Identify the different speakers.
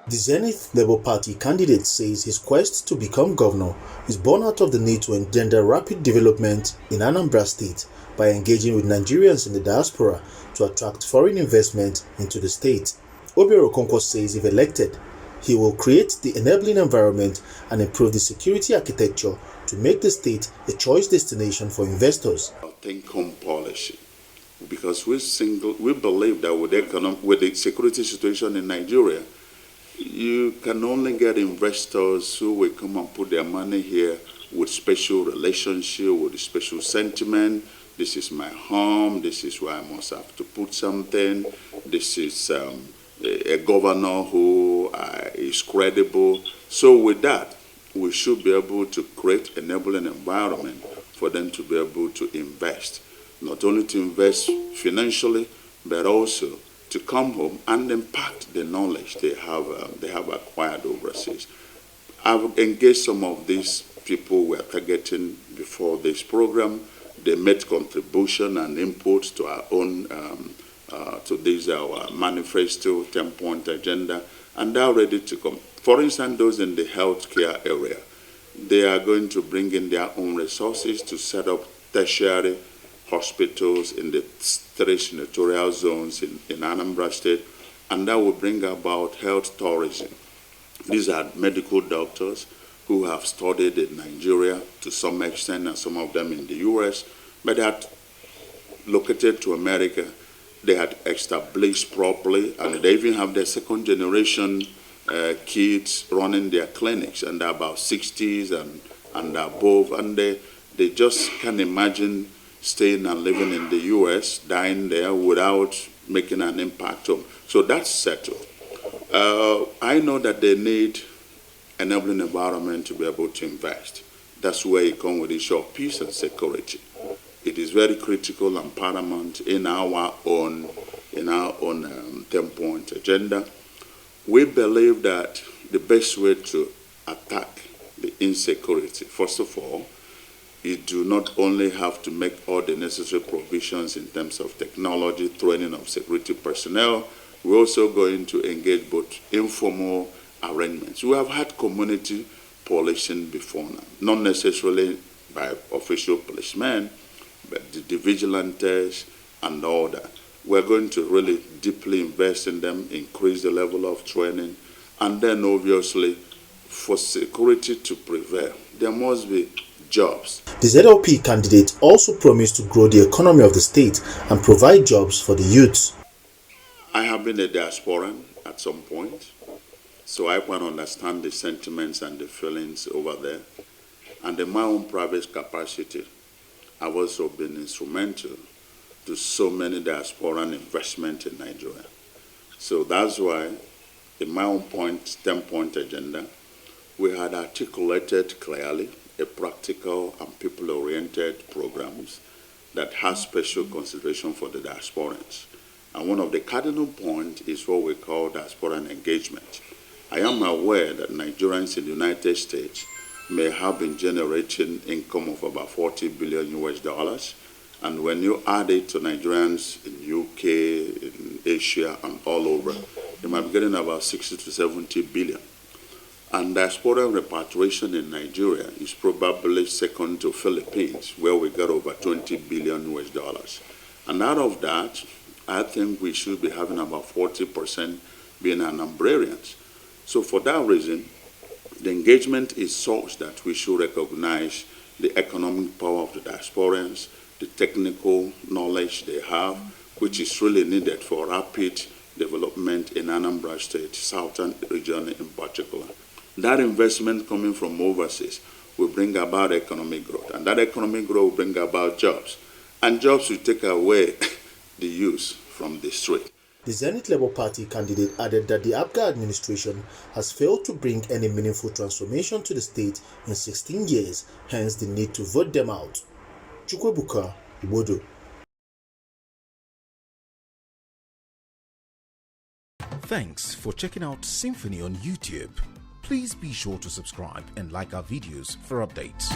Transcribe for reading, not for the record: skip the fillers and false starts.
Speaker 1: The Zenith Labour Party candidate says his quest to become governor is born out of the need to engender rapid development in Anambra State by engaging with Nigerians in the diaspora to attract foreign investment into the state. Obiora Okonkwo says if elected, he will create the enabling environment and improve the security architecture to make the state a choice destination for investors.
Speaker 2: Think-home policy, because we believe that with the security situation in Nigeria, you can only get investors who will come and put their money here with special relationship, with special sentiment. This is my home. This is where I must have to put something. This is a governor who is credible. So with that, we should be able to create an enabling environment for them to be able to invest. Not only to invest financially, but also to come home and impact the knowledge they have acquired overseas. I've engaged some of these people we are targeting before this program. They made contribution and input to our own, to this our manifesto 10-point agenda, and they are ready to come. For instance, those in the healthcare area, they are going to bring in their own resources to set up tertiary hospitals in the 3 senatorial zones in Anambra State, and that will bring about health tourism. These are medical doctors who have studied in Nigeria to some extent, and some of them in the US, but they had located to America. They had established properly, and they even have their second generation kids running their clinics, and they're about 60s and above, and they just can't imagine staying and living in the U.S., dying there without making an impact home. So that's settled. I know that they need enabling environment to be able to invest. That's where you come with the issue of peace and security. It is very critical and paramount in our own 10-point agenda. We believe that the best way to attack the insecurity, first of all, you do not only have to make all the necessary provisions in terms of technology, training of security personnel. We're also going to engage both informal arrangements. We have had community policing before now, not necessarily by official policemen, but the vigilantes and all that. We're going to really deeply invest in them, increase the level of training, and then obviously for security to prevail, there must be jobs.
Speaker 1: The ZLP candidate also promised to grow the economy of the state and provide jobs for the youths.
Speaker 2: I have been a diasporan at some point, so I can understand the sentiments and the feelings over there. And in my own private capacity, I've also been instrumental to so many diasporan investment in Nigeria. So that's why in my own 10-point agenda, we had articulated clearly a practical and people-oriented programs that has special consideration for the diasporans. And one of the cardinal points is what we call diasporan engagement. I am aware that Nigerians in the United States may have been generating income of about $40 billion US, and when you add it to Nigerians in UK, in Asia, and all over, they might be getting about 60 to 70 billion. And diaspora repatriation in Nigeria is probably second to Philippines, where we got over 20 billion US. And out of that, I think we should be having about 40% being Anambrarians. So for that reason, the engagement is such that we should recognize the economic power of the diasporans, the technical knowledge they have, which is really needed for rapid development in Anambra State, southern region in particular. That investment coming from overseas will bring about economic growth, and that economic growth will bring about jobs, and jobs will take away the youth from the street.
Speaker 1: The Zenith Labour Party candidate added that the APGA administration has failed to bring any meaningful transformation to the state in 16 years, hence the need to vote them out. Chukwebuka, Ibodo.
Speaker 3: Thanks for checking out SYMFONI on YouTube. Please be sure to subscribe and like our videos for updates.